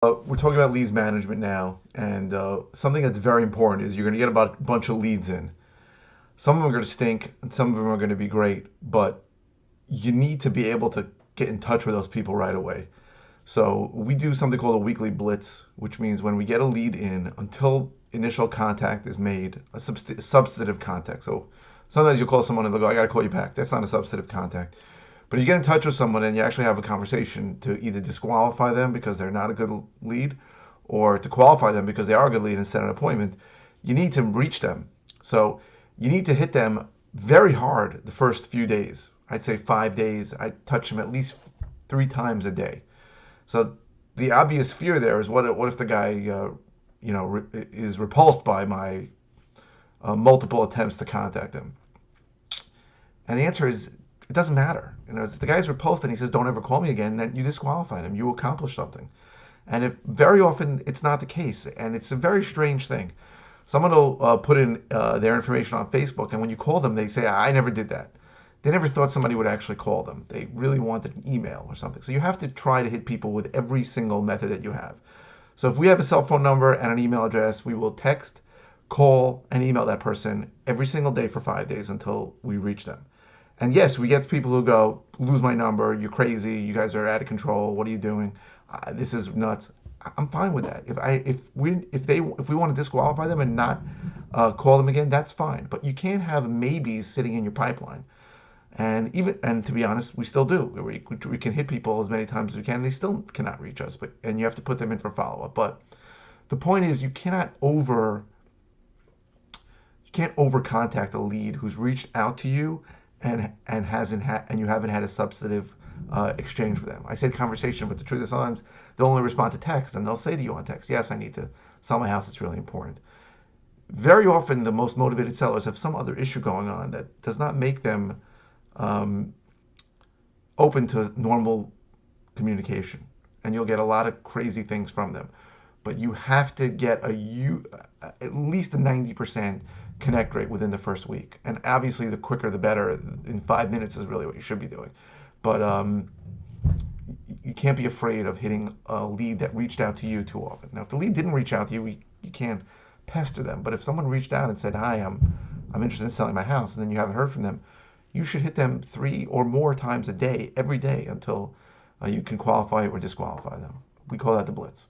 We're talking about leads management now, and something that's very important is you're going to get about a bunch of leads in. Some of them are going to stink, and some of them are going to be great, but you need to be able to get in touch with those people right away. So we do something called a weekly blitz, which means when we get a lead in, until initial contact is made, a substantive contact. So sometimes you call someone and they'll go, "I got to call you back." That's not a substantive contact. But you get in touch with someone and you actually have a conversation to either disqualify them because they're not a good lead or to qualify them because they are a good lead and set an appointment. You need to reach them. So you need to hit them very hard the first few days. I'd say 5 days. I touch them at least 3 times a day. So the obvious fear there is what if the guy is repulsed by my multiple attempts to contact him? And the answer is it doesn't matter. If the guy's repulsed and he says, "Don't ever call me again," then you disqualified him. You accomplished something. And if very often it's not the case, and it's a very strange thing. Someone will put in their information on Facebook, and when you call them, they say, "I never did that." They never thought somebody would actually call them. They really wanted an email or something. So you have to try to hit people with every single method that you have. So if we have a cell phone number and an email address, we will text, call, and email that person every single day for 5 days until we reach them. And yes, we get people who go, "Lose my number, you're crazy, you guys are out of control, what are you doing? This is nuts." I'm fine with that. If we want to disqualify them and not call them again, that's fine. But you can't have maybes sitting in your pipeline. And to be honest, we still do. We can hit people as many times as we can, and they still cannot reach us. And you have to put them in for follow up. But the point is, you can't over contact a lead who's reached out to you and you haven't had a substantive exchange with them. I said conversation, but the truth is sometimes they'll only respond to text, and they'll say to you on text, "Yes, I need to sell my house. It's really important." Very often, the most motivated sellers have some other issue going on that does not make them um, open to normal communication, and you'll get a lot of crazy things from them. But you have to get at least a 90% connect rate within the first week. And obviously, the quicker the better. In 5 minutes is really what you should be doing. But you can't be afraid of hitting a lead that reached out to you too often. Now, if the lead didn't reach out to you, you can't pester them. But if someone reached out and said, "Hi, I'm interested in selling my house," and then you haven't heard from them, you should hit them 3 or more times a day, every day, until you can qualify or disqualify them. We call that the blitz.